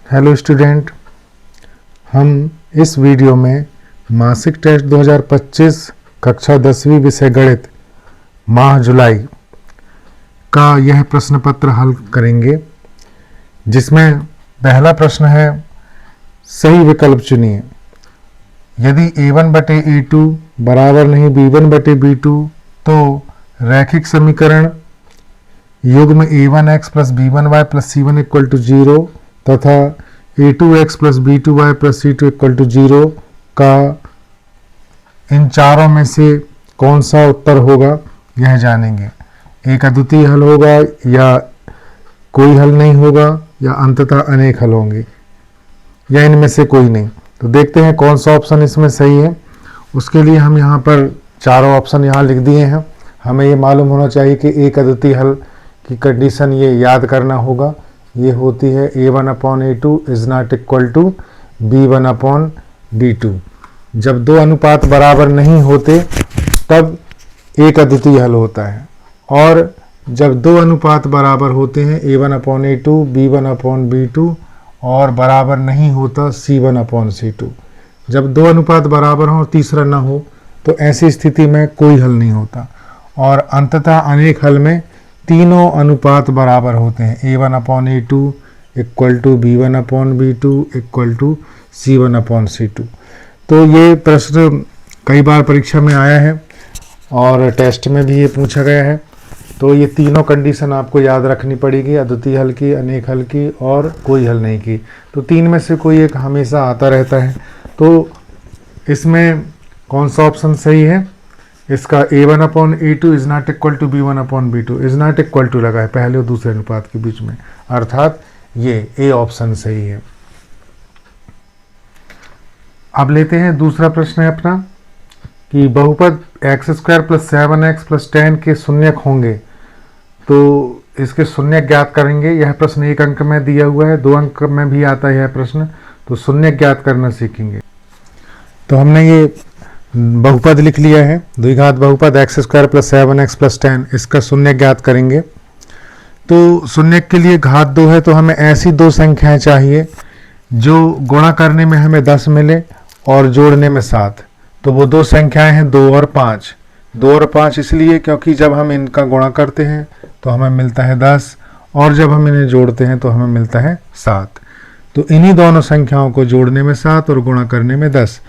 Hello student, हम इस video में मासिक टेस्ट 2025 कक्षा 10वीं विषय गणित माह जुलाई का यह प्रश्न पत्र हल करेंगे, जिसमें पहला प्रश्न है सही विकल्प चुनिए। यदि a1 बटे a2 बराबर नहीं b1 बटे b2 तो रैखिक समीकरण युग्म a1x plus b1y plus c1 equal to 0 तथा a2x plus b2y plus c2 equal to 0 का इन चारों में से कौन सा उत्तर होगा यह जानेंगे। एक अद्वितीय हल होगा या कोई हल नहीं होगा या अंततः अनेक हल होंगे या इनमें से कोई नहीं। तो देखते हैं कौन सा ऑप्शन इसमें सही है। उसके लिए हम यहाँ पर चारों ऑप्शन यहाँ लिख दिए हैं। हमें ये मालूम होना चाहिए कि एक अद्वितीय हल की कंडीशन ये याद करना होगा। ये होती है a1 upon a2 is not equal to b1 upon b2। जब दो अनुपात बराबर नहीं होते तब एक अद्वितीय हल होता है, और जब दो अनुपात बराबर होते हैं a1 upon a2 b1 upon b2 और बराबर नहीं होता c1 अपॉन c2। जब दो अनुपात बराबर हो और तीसरा ना हो तो ऐसी स्थिति में कोई हल नहीं होता, और अंततः अनेक हल में तीनों अनुपात बराबर होते हैं। a1 upon a2 equal to b1 upon b2 equal to c1 upon c2। तो ये प्रश्न कई बार परीक्षा में आया है और टेस्ट में भी ये पूछा गया है। तो ये तीनों कंडीशन आपको याद रखनी पड़ेगी, अद्वितीय हल की, अनेक हल की और कोई हल नहीं की। तो तीन में से कोई एक हमेशा आता रहता है। तो इसमें कौन सा ऑप्शन सही है? इसका a1 upon a2 is not equal to b1 upon b2, is not equal to लगा है पहले और दूसरे अनुपात के बीच में, अर्थात ये ए ऑप्शन सही है। अब लेते हैं दूसरा प्रश्न है अपना कि बहुपद x square plus 7x plus 10 के शून्यक होंगे, तो इसके शून्यक ज्ञात करेंगे। यह प्रश्न एक अंक में दिया हुआ है, 2 अंक में भी आता है यह प्रश्न। तो शून्यक ज्ञात करना सीखेंगे। तो हमने ये बहुपद लिख लिया है, द्विघात बहुपद x square plus 7x plus 10, इसका शून्य ज्ञात करेंगे। तो शून्य के लिए घात 2 है, तो हमें ऐसी दो संख्याएं चाहिए जो गुणा करने में हमें 10 मिले और जोड़ने में 7। तो वो दो संख्याएं हैं 2 और 5। 2 और 5 इसलिए क्योंकि जब हम इनका गुणा करते हैं तो हमें मिलता है 10, और जब हम इन्हें जोड़ते हैं तो हमें मिलता है 7। तो इन्हीं दोनों संख्याओं को जोड़ने में 7 और गुणा करने में 10।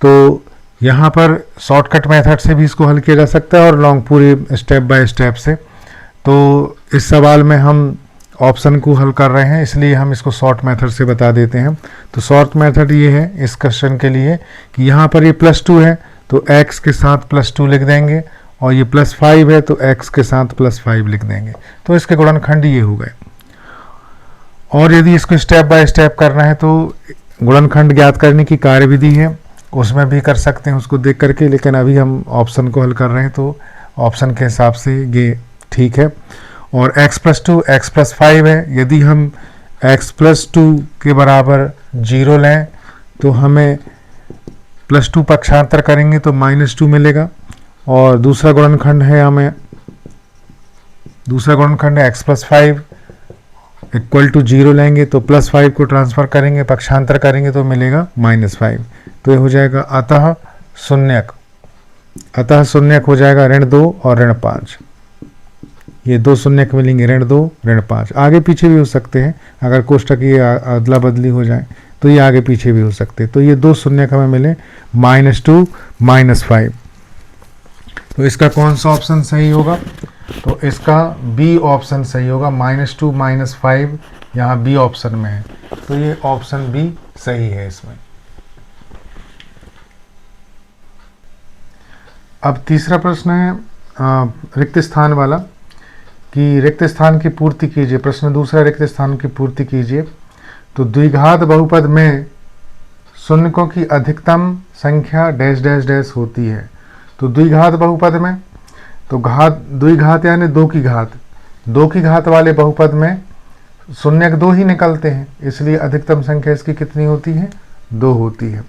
तो यहाँ पर शॉर्टकट मेथड से भी इसको हल किया जा सकता है और लॉन्ग पूरे स्टेप बाय स्टेप से। तो इस सवाल में हम ऑप्शन को हल कर रहे हैं, इसलिए हम इसको शॉर्ट मेथड से बता देते हैं। तो शॉर्ट मेथड ये है इस क्वेश्चन के लिए कि यहाँ पर ये +2 है तो x के साथ +2 लिख देंगे, और ये +5 है तो x के साथ +5 लिख देंगे। तो इसके गुणनखंड ये हो गए। और यदि इसको स्टेप बाय स्टेप करना है तो गुणनखंड ज्ञात करने की कार्यविधि है, उसमें भी कर सकते हैं उसको देख करके, लेकिन अभी हम ऑप्शन को हल कर रहे हैं तो ऑप्शन के हिसाब से ये ठीक है। और x + 2 x + 5 है। यदि हम x + 2 के बराबर 0 लें तो हमें +2 पक्षांतर करेंगे तो -2 मिलेगा। और दूसरा गुणनखंड है x + 5 इक्वल टू 0 लेंगे तो +5 को ट्रांसफर करेंगे, पक्षांतर करेंगे तो मिलेगा -5। तो ये हो जाएगा अतः शून्यक हो जाएगा ऋण 2 और ऋण 5। ये दो शून्यक मिलेंगे, ऋण 2 ऋण 5। आगे पीछे भी हो सकते हैं, अगर कोष्ठक ये अदला बदली हो जाए तो ये आगे पीछे भी हो सकते हैं। तो ये दो शून्यक हमें मिले -2 -5। तो इसका कौन सा ऑप्शन सही होगा? तो इसका बी ऑप्शन सही होगा। -2 -5 यहाँ बी ऑप्शन में है, तो ये ऑप्शन बी सही है इसमें। अब तीसरा प्रश्न है रिक्त स्थान वाला कि रिक्त स्थान की पूर्ति कीजिए। प्रश्न दूसरा, रिक्त स्थान की पूर्ति कीजिए। तो द्विघात बहुपद में शून्यकों की अधिकतम संख्या डैश डैश डैश होती है। तो द्विघात बहुपद में तो द्विघात यानी 2 की घात, 2 की घात वाले बहुपद में शून्यक 2 ही निकलते हैं, इसलिए अधिकतम संख्या इसकी कितनी होती है? 2 होती है।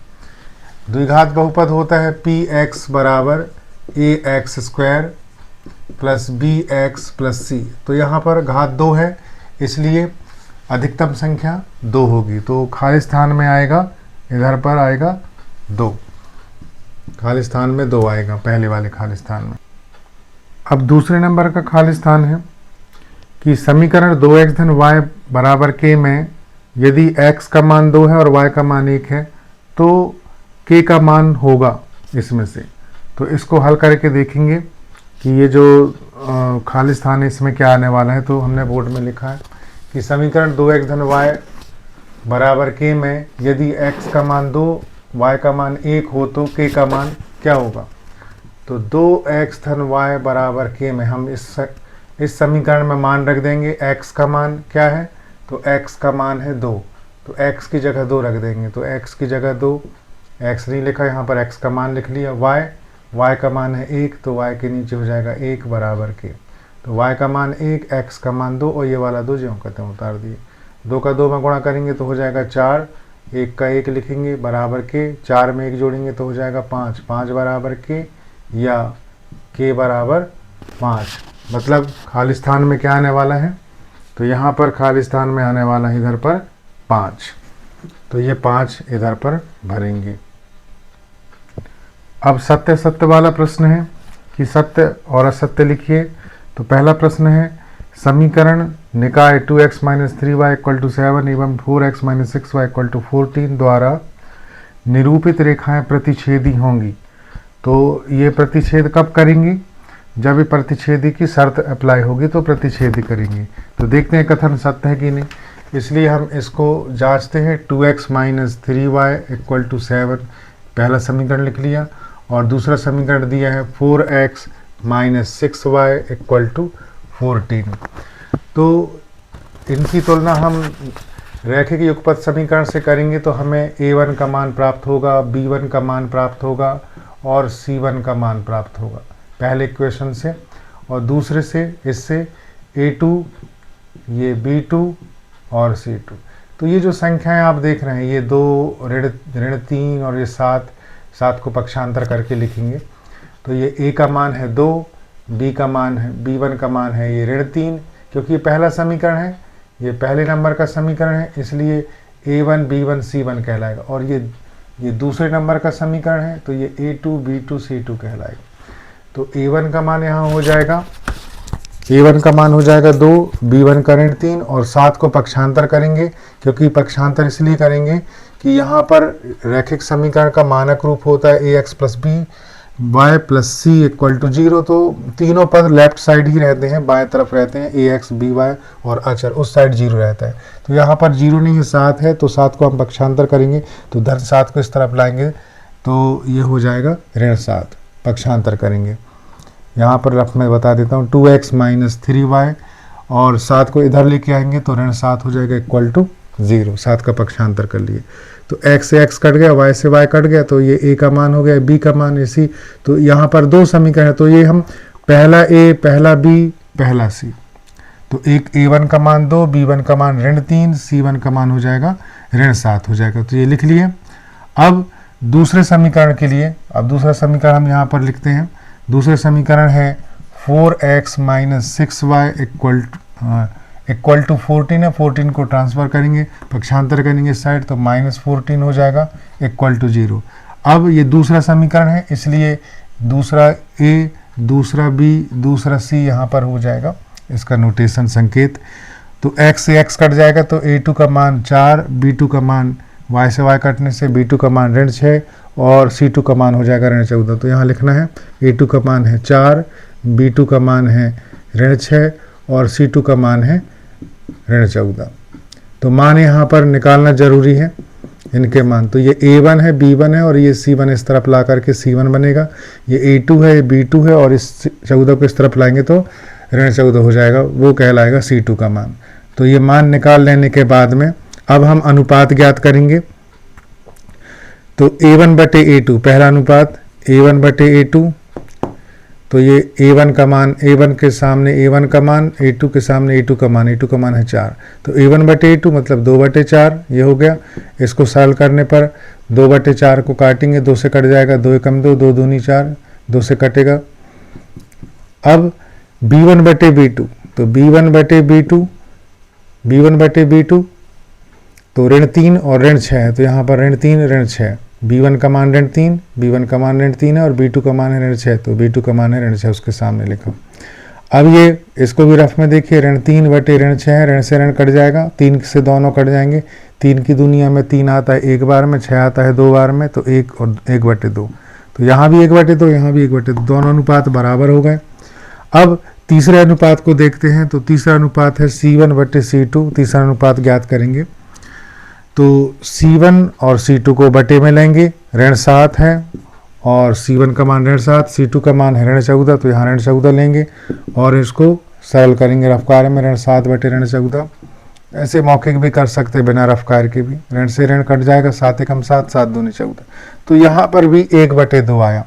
द्विघात बहुपद होता है px बराबर ax² plus bx plus c। तो यहाँ पर घात 2 है, इसलिए अधिकतम संख्या 2 होगी, तो खाली स्थान में आएगा, इधर पर आएगा 2, खाली स्थान में 2 आएगा पहले वाले खाली स्थान में। अब दूसरे नंबर का खाली स्थान है कि समीकरण 2x धन y बराबर k में यदि x का मान 2 है और y का मान 1 है तो k का मान होगा इसमें से। तो इसको हल करके देखेंगे कि ये जो खाली स्थान है इसमें क्या आने वाला है। तो हमने बोर्ड में लिखा है कि समीकरण 2x धन y बराबर k में यदि x का मान 2 y का मान 1 हो तो k का मान क्या होगा। तो 2x धन y बराबर k में हम इस समीकरण में मान रख देंगे। x का मान क्या है, तो x का मान है 2, तो x की जगह 2 रख देंगे। तो x की जगह 2, x नहीं लिखा यहाँ पर, x का मान लिख लिया। y का मान है 1, तो y के नीचे हो जाएगा 1 बराबर k। तो y का मान 1, x का मान 2 और ये वाला 2 जो कहते हैं उतार दिए। 2 का 2 में गुणा करेंगे तो हो जाएगा 4, 1 का 1 लिखेंगे बराबर k, 4 में 1 जोड़ेंगे तो हो जाएगा 5, 5 बराबर k या k बराबर 5। मतलब खाली स्थान में क्या आने वाला है, तो यहाँ पर खाली स्थान में आने वाला है इधर पर 5, तो ये 5 इधर पर भरेंगे। अब सत्य सत्य वाला प्रश्न है कि सत्य और असत्य लिखिए। तो पहला प्रश्न है समीकरण निकाय 2x - 3y = 7 एवं 4x - 6y = 14 द्वारा निरूपित रेखाएं प्रतिच्छेदी होंगी। तो ये प्रतिच्छेद कब करेंगी, जब ये प्रतिच्छेदी की शर्त अप्लाई होगी तो प्रतिच्छेदी करेंगे। तो देखते हैं कथन सत्य है कि नहीं, इसलिए हम इसको जांचते हैं। 2x - 3y = 7 पहला समीकरण लिख लिया और दूसरा समीकरण दिया है 4x - 6y = 14। तो इनकी तुलना हम रैखिक युगपत समीकरण से करेंगे तो हमें a1 का मान प्राप्त होगा, b1 का मान प्राप्त होगा और c1 का मान प्राप्त होगा पहले इक्वेशन से, और दूसरे से इससे a2, ये b2 और c2। तो ये जो संख्याएं आप देख रहे हैं ये 2 ऋण 3 और ये 7 को पक्षांतर करके लिखेंगे। तो ये a का मान है 2, b का मान है, b1 का मान है ये ऋण 3, क्योंकि ये पहला समीकरण है, ये पहले नंबर का समीकरण है, इसलिए a1 b1 c1 कहलाएगा। और ये दूसरे नंबर का समीकरण है तो ये a2 b2 c2 कहलाएगा। तो a1 का मान यहाँ हो जाएगा, a1 का मान हो जाएगा 2, b1 का ऋण 3 और 7 को पक्षांतर करेंगे, क्योंकि पक्षांतर इसलिए करेंगे कि यहाँ पर रैखिक समीकरण का मानक रूप होता है ax + b y + c = 0। तो तीनों पद लेफ्ट साइड ही रहते हैं, बाएं तरफ रहते हैं, ax by और अचर उस साइड 0 रहता है। तो यहाँ पर 0 नहीं है, 7 है, तो 7 को हम पक्षांतर करेंगे तो धन 7 को इस तरफ लाएंगे तो ये हो जाएगा ऋण 7, पक्षांतर करेंगे। यहाँ पर रफ में बता देता हूँ 2x - 3y और 7 को इधर लेके आएंगे तो ऋण 7 हो जाएगा = 0, 7 का पक्षांतर कर लिए। तो x से x कट गया, y से y कट गया, तो ये a का मान हो गया, b का मान c। तो यहाँ पर 2 समीकरण है, तो ये हम पहला a, पहला b, पहला c। तो एक a1 का मान 2, b1 का मान ऋण 3, c1 का मान हो जाएगा ऋण 7 हो जाएगा। तो ये लिख लिए। अब दूसरे समीकरण के लिए, अब दूसरा समीकरण हम यहाँ पर लिखते हैं। दूसरे समीकरण है 4x - 6y = 14 है, 14 को ट्रांसफ़र करेंगे, पक्षांतर करेंगे इस साइड तो -14 हो जाएगा = 0। अब ये दूसरा समीकरण है, इसलिए दूसरा a, दूसरा b, दूसरा c यहाँ पर हो जाएगा इसका नोटेशन संकेत। तो x से x कट जाएगा तो a2 का मान 4, b2 का मान y से y कटने से b2 का मान ऋण 6 और c2 का मान हो जाएगा ऋण 14। तो यहाँ लिखना है a2 का मान है 4, b2 का मान है ऋण 6 और c2 का मान है ऋण 14। तो मान यहाँ पर निकालना जरूरी है इनके मान। तो ये a1 है, b1 है और ये c1 इस तरफ ला करके c1 बनेगा, ये a2 है, ये b2 है और इस 14 को इस तरफ लाएंगे तो ऋण 14 हो जाएगा, वो कहलाएगा c2 का मान। तो ये मान निकाल लेने के बाद में अब हम अनुपात ज्ञात करेंगे। तो a1/a2 पहला अनुपात a1/a2, तो ये a1 का मान, a1 के सामने a1 का मान, a2 के सामने a2 का मान, a2 का मान है 4, तो a1/a2 मतलब 2/4 ये हो गया। इसको सॉल्व करने पर 2/4 को काटेंगे, 2 से कट जाएगा, 2 एकम 2, 2 दूनी 4, 2 से कटेगा। अब b1/b2, तो b1/b2 b1/b2, तो ऋण 3 और ऋण 6 है, तो यहाँ पर ऋण 3 ऋण 6, b1 का मान ऋण 3, b1 का मान ऋण 3 है और b2 का मान है ऋण 6, तो b2 का मान है ऋण 6 उसके सामने लिखा। अब ये इसको भी रफ में देखिए, ऋण 3/ऋण 6 है, ऋण से ऋण कट जाएगा, 3 से दोनों कट जाएंगे, 3 की दुनिया में 3 आता है एक बार में, 6 आता है 2 बार में, तो 1 और 1/2, तो यहाँ भी 1/2, यहाँ भी 1/2, दोनों अनुपात बराबर हो गए। अब तीसरे अनुपात को देखते हैं, तो तीसरा अनुपात है C1/C2, तीसरा अनुपात ज्ञात करेंगे, तो C1 और C2 को बटे में लेंगे, ऋण 7 है और C1 का मान ऋण 7, C2 का मान है ऋण 14, तो यहाँ ऋण 14 लेंगे और इसको सरल करेंगे रफ कार्य में, ऋण 7/ऋण 14, ऐसे मौखिक भी कर सकते बिना रफ कार्य के भी, ऋण से ऋण कट जाएगा, 7 एकम 7, 7 दूनी 14, तो यहाँ पर भी 1/2 आया।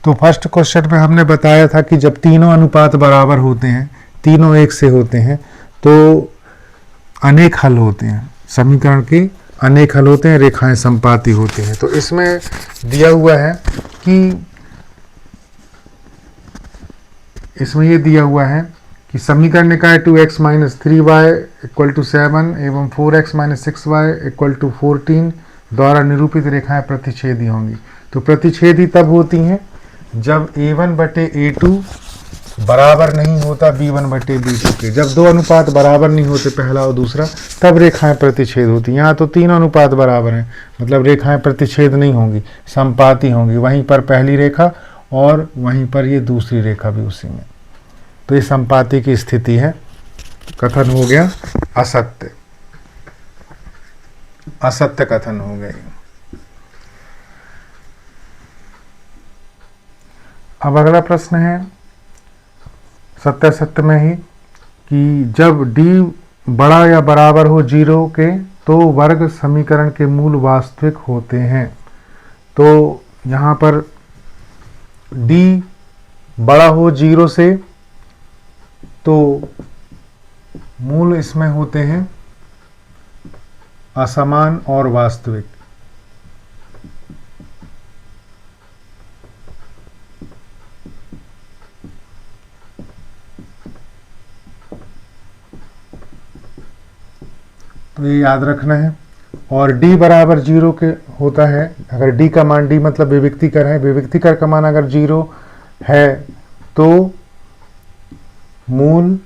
तो फर्स्ट क्वेश्चन में हमने बताया था कि जब तीनों अनुपात बराबर होते हैं, तीनों एक से होते हैं, तो अनेक हल होते हैं, समीकरण के अनेक हल होते हैं, रेखाएं संपाती होती हैं। तो इसमें दिया हुआ है कि इसमें ये दिया हुआ है कि समीकरण निकाय 2x - 3y = 7 एवं 4x - 6y = 14 द्वारा निरूपित रेखाएं प्रतिच्छेदी होंगी। तो प्रतिच्छेदी तब होती हैं जब a1/a2 बराबर नहीं होता b1/b2 के, जब दो अनुपात बराबर नहीं होते पहला और दूसरा, तब रेखाएं प्रतिच्छेद होती हैं। यहाँ तो तीनों अनुपात बराबर हैं, मतलब रेखाएं प्रतिच्छेद नहीं होंगी, संपाती होंगी, वहीं पर पहली रेखा और वहीं पर ये दूसरी रेखा भी उसी में, तो ये संपाती की स्थिति है। कथन हो गया असत्य, असत्य कथन हो गया। अब अगला प्रश्न है सत्यासत्य में ही कि जब d बड़ा या बराबर हो 0 के तो वर्ग समीकरण के मूल वास्तविक होते हैं। तो यहाँ पर d बड़ा हो 0 से तो मूल इसमें होते हैं असमान और वास्तविक। तो ये याद रखना है। और d बराबर 0 के होता है, अगर d का मान, d मतलब विविक्तिकर है, विविक्तिकर का मान अगर 0 है तो मूल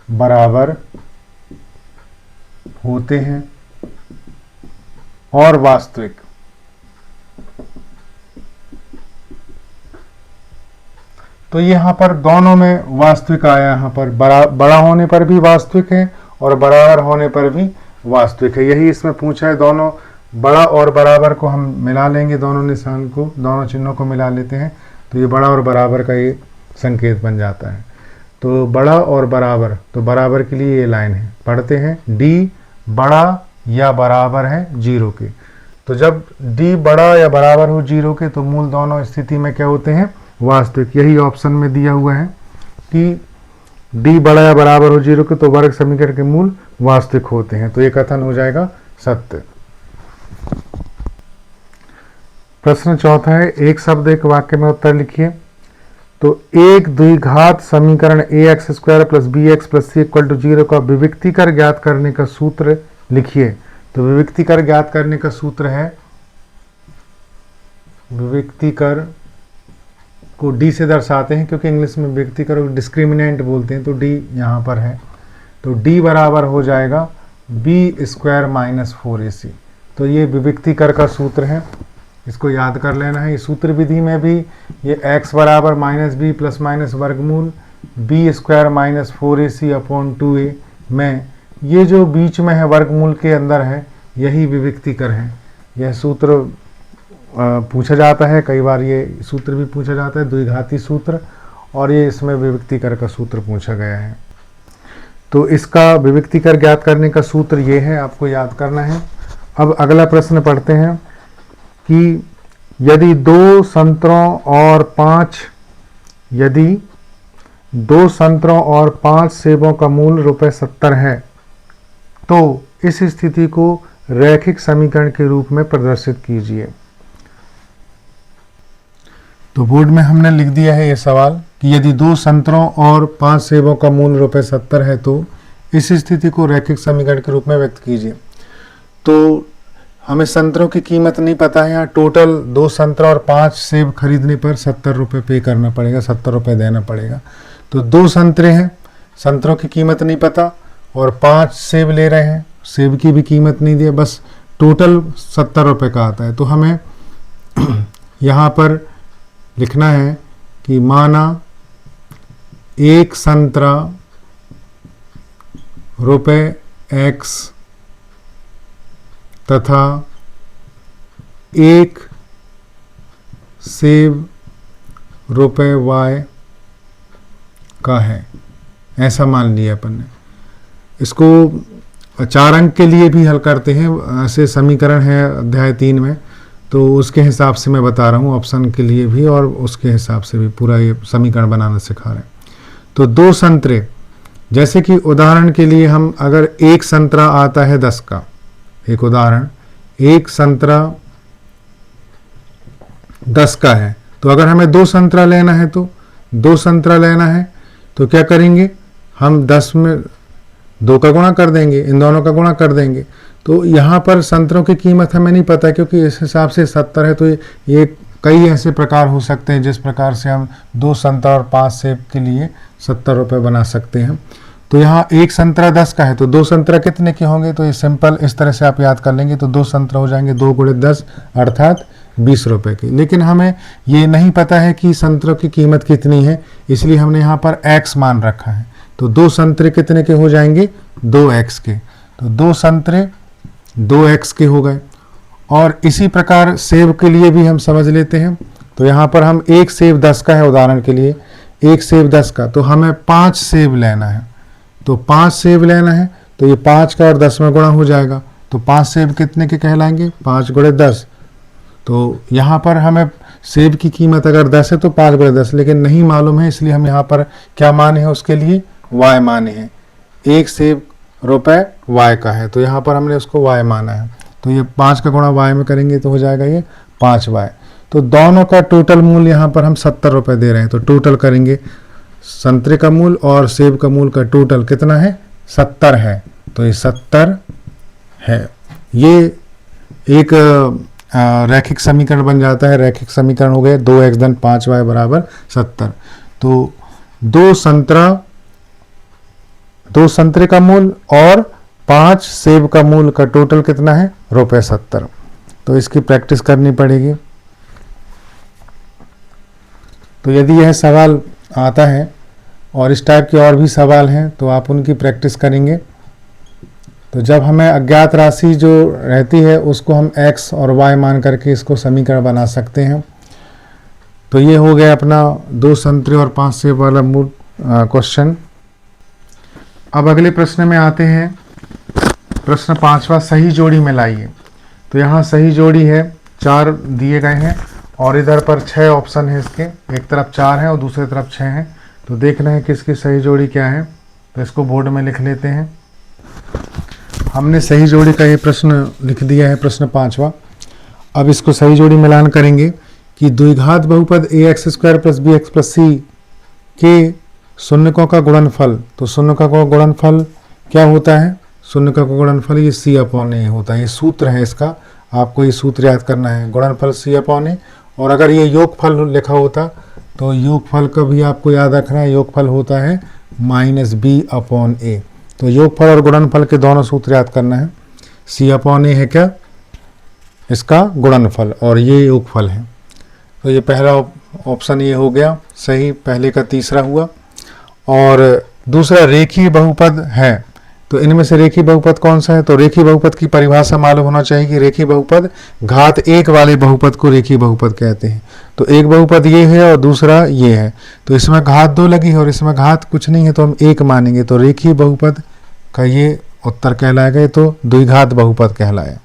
बराबर होते हैं और वास्तविक। तो यहाँ पर दोनों में वास्तविक आया, यहाँ पर बड़ा होने पर भी वास्तविक है और बराबर होने पर भी वास्तविक है। यही इसमें पूछा है, दोनों बड़ा और बराबर को हम मिला लेंगे, दोनों निशान को, दोनों चिन्हों को मिला लेते हैं, तो ये बड़ा और बराबर का ये संकेत बन जाता है। तो बड़ा और बराबर, तो बराबर के लिए ये लाइन है, पढ़ते हैं d बड़ा या बराबर है 0 के। तो जब d बड़ा या बराबर हो 0 के तो मूल दोनों स्थिति में क्या होते हैं, वास्तविक। यही ऑप्शन में दिया हुआ है कि d बड़ा या बराबर हो 0 के तो वर्ग समीकरण के मूल वास्तविक होते हैं। तो ये कथन हो जाएगा सत्य। प्रश्न चौथा है, एक शब्द एक वाक्य में उत्तर लिखिए। तो एक द्विघात समीकरण ax² + bx + c = 0 का विविक्तिकर ज्ञात करने का सूत्र लिखिए। तो विविक्तिकर ज्ञात करने का सूत्र है, विविक्तिकर को d से दर्शाते हैं, क्योंकि इंग्लिश में विविक्तिकर को डिस्क्रिमिनेंट बोलते हैं, तो d यहाँ पर है। तो d बराबर हो जाएगा b² - 4ac। तो ये विविक्तिकर का सूत्र है, इसको याद कर लेना है। इस सूत्र विधि में भी ये x बराबर -b ± वर्गमूल b² - 4ac/2a में ये जो बीच में है वर्गमूल के अंदर है, यही विविक्तिकर है। यह सूत्र पूछा जाता है, कई बार ये सूत्र भी पूछा जाता है, द्विघाती सूत्र, और ये इसमें विविक्तिकर का सूत्र पूछा गया है। तो इसका विविक्तिकर ज्ञात करने का सूत्र ये है, आपको याद करना है। अब अगला प्रश्न पढ़ते हैं कि यदि 2 संतरों और 5 सेबों का मूल ₹70 है तो इस स्थिति को रैखिक समीकरण के रूप में प्रदर्शित कीजिए। तो बोर्ड में हमने लिख दिया है ये सवाल कि यदि 2 संतरों और 5 सेबों का मूल ₹70 है तो इस स्थिति को रैखिक समीकरण के रूप में व्यक्त कीजिए। तो हमें संतरों की कीमत नहीं पता है, यहाँ टोटल 2 संतरा और 5 सेब खरीदने पर 70 रुपये पे करना पड़ेगा, 70 रुपये देना पड़ेगा। तो 2 संतरे हैं, संतरों की कीमत नहीं पता, और 5 सेब ले रहे हैं, सेब की भी कीमत नहीं दी, बस टोटल 70 रुपये का आता है। तो हमें यहाँ पर लिखना है कि माना 1 संतरा रुपये X तथा 1 सेब रुपये Y का है, ऐसा मान लिया अपन ने। इसको 4 अंक के लिए भी हल करते हैं, ऐसे समीकरण है अध्याय 3 में, तो उसके हिसाब से मैं बता रहा हूँ, ऑप्शन के लिए भी और उसके हिसाब से भी पूरा ये समीकरण बनाना सिखा रहे हैं। तो 2 संतरे, जैसे कि उदाहरण के लिए हम अगर 1 संतरा आता है 10 का, एक उदाहरण 1 संतरा 10 का है, तो अगर हमें 2 संतरा लेना है तो 2 संतरा लेना है तो क्या करेंगे, हम 10 में 2 का गुणा कर देंगे, इन दोनों का गुणा कर देंगे। तो यहाँ पर संतरों की कीमत हमें नहीं पता, क्योंकि इस हिसाब से 70 है, तो ये कई ऐसे प्रकार हो सकते हैं जिस प्रकार से हम 2 संतरा और 5 सेब के लिए 70 रुपये बना सकते हैं। तो यहाँ 1 संतरा 10 का है, तो 2 संतरा कितने के होंगे, तो ये सिंपल इस तरह से आप याद कर लेंगे। तो 2 संतरा हो जाएंगे 2 × 10 अर्थात 20 रुपये की। लेकिन हमें ये नहीं पता है कि संतरों की कीमत कितनी है, इसलिए हमने यहाँ पर X मान रखा है। तो 2 संतरे कितने के हो जाएंगे, 2X के। तो 2 संतरे 2X के हो गए। और इसी प्रकार सेब के लिए भी हम समझ लेते हैं। तो यहाँ पर हम 1 सेब 10 का है, उदाहरण के लिए 1 सेब 10 का, तो हमें 5 सेब लेना है। तो 5 सेब लेना है, तो ये 5 का और 10 में गुणा हो जाएगा। तो 5 सेब कितने के कहलाएंगे, 5 × 10। तो यहाँ पर हमें सेब की कीमत अगर 10 है तो 5 × 10, लेकिन नहीं मालूम है, इसलिए हम यहाँ पर क्या माने हैं, उसके लिए Y माने हैं। 1 सेब रुपये Y का है, तो यहाँ पर हमने उसको Y माना है। तो ये 5 का गुणा Y में करेंगे तो हो जाएगा ये 5Y। तो दोनों का टोटल मूल्य यहाँ पर हम 70 रुपये दे रहे हैं। तो टोटल करेंगे, संतरे का मूल और सेब का मूल का टोटल कितना है, 70 है। तो ये 70 है। ये एक रैखिक समीकरण बन जाता है। रैखिक समीकरण हो गए 2x धन 5y बराबर 70। तो 2 संतरे का मूल और 5 सेब का मूल का टोटल कितना है, ₹70। तो इसकी प्रैक्टिस करनी पड़ेगी। तो यदि यह सवाल आता है और इस टाइप के और भी सवाल हैं तो आप उनकी प्रैक्टिस करेंगे। तो जब हमें अज्ञात राशि जो रहती है उसको हम x और y मान करके इसको समीकरण बना सकते हैं। तो ये हो गया अपना 2 संतरे और 5 सेब वाला मूल क्वेश्चन। अब अगले प्रश्न में आते हैं। प्रश्न 5वां, सही जोड़ी में लाइए। तो यहाँ सही जोड़ी है, 4 दिए गए हैं और इधर पर 6 ऑप्शन है इसके, एक तरफ 4 है और दूसरी तरफ 6 हैं। तो देखना है किसकी सही जोड़ी क्या है। तो इसको बोर्ड में लिख लेते हैं। हमने सही जोड़ी का ये प्रश्न लिख दिया है, प्रश्न 5वां। अब इसको सही जोड़ी मिलान करेंगे कि द्विघात बहुपद ax² + bx + c के शून्यकों का गुणनफल। तो शून्यकों का गुणनफल क्या होता है, शून्यकों का गुणनफल ये c/a होता है। ये सूत्र है इसका, आपको ये सूत्र याद करना है, गुणनफल c/a। और अगर ये योगफल लिखा होता तो योगफल का भी आपको याद रखना है, योगफल होता है -b/a। तो योगफल और गुणनफल के दोनों सूत्र याद करना है। c/a है क्या, इसका गुणनफल, और ये योगफल है। तो ये पहला ऑप्शन ये हो गया सही, पहले का तीसरा हुआ। और दूसरा रेखीय बहुपद है। तो इनमें से रेखीय बहुपद कौन सा है, तो रेखीय बहुपद की परिभाषा मालूम होना चाहिए कि रेखीय बहुपद घात 1 वाले बहुपद को रेखीय बहुपद कहते हैं। तो एक बहुपद ये है और दूसरा ये है, तो इसमें घात 2 लगी है और इसमें घात कुछ नहीं है, तो हम 1 मानेंगे। तो रेखीय बहुपद का ये उत्तर कहलाएगा, ये तो द्विघात बहुपद कहलाए।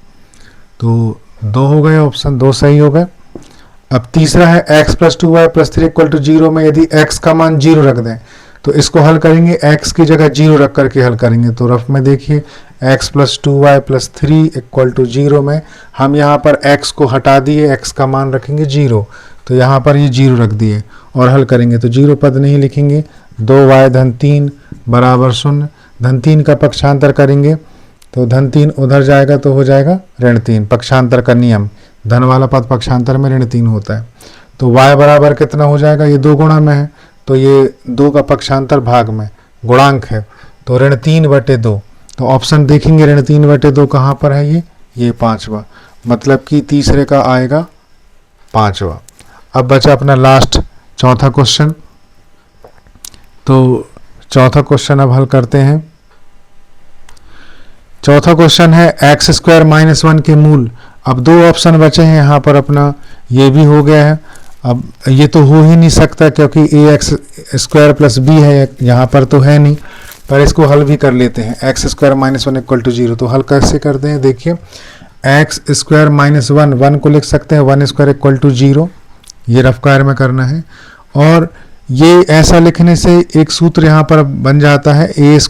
तो 2 हो गए, ऑप्शन 2 सही हो गए। अब तीसरा है x + 2y + 3 = 0 में यदि x का मान 0 रख दें तो इसको हल करेंगे, x की जगह 0 रख करके हल करेंगे। तो रफ में देखिए, x + 2y + 3 = 0 में हम यहाँ पर x को हटा दिए, x का मान रखेंगे 0। तो यहाँ पर ये 0 रख दिए और हल करेंगे। तो 0 पद नहीं लिखेंगे, 2y धन 3 बराबर 0, धन 3 का पक्षांतर करेंगे तो धन 3 उधर जाएगा तो हो जाएगा ऋण 3, पक्षांतर का नियम, धन वाला पद पक्षांतर में ऋण 3 होता है। तो y बराबर कितना हो जाएगा, ये 2 गुणा में है तो ये 2 का पक्षांतर भाग में गुणांक है तो ऋण 3/2। तो ऑप्शन देखेंगे ऋण 3/2 कहाँ पर है, ये 5वां, मतलब कि तीसरे का आएगा 5वां। अब बचा अपना लास्ट चौथा क्वेश्चन। तो चौथा क्वेश्चन अब हल करते हैं। चौथा क्वेश्चन है x² - 1 के मूल। अब 2 ऑप्शन बचे हैं यहाँ पर, अपना ये भी हो गया है। अब ये तो हो ही नहीं सकता क्योंकि ax² + b है, यहाँ पर तो है नहीं, पर इसको हल भी कर लेते हैं। x² - 1 = 0। तो हल कैसे करते हैं, देखिए x² - 1 को लिख सकते हैं 1² = 0, ये रफ कार में करना है। और ये ऐसा लिखने से एक सूत्र यहाँ पर बन जाता है a²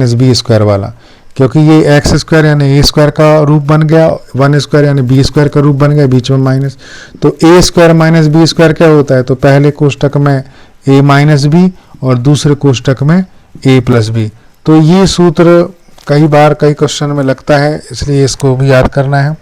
- b² वाला, क्योंकि ये x² यानी a² का रूप बन गया, 1² यानी b² का रूप बन गया, बीच में माइनस। तो a² - b² क्या होता है, तो पहले कोष्टक में a - b और दूसरे कोष्टक में a + b। तो ये सूत्र कई बार कई क्वेश्चन में लगता है, इसलिए इसको भी याद करना है।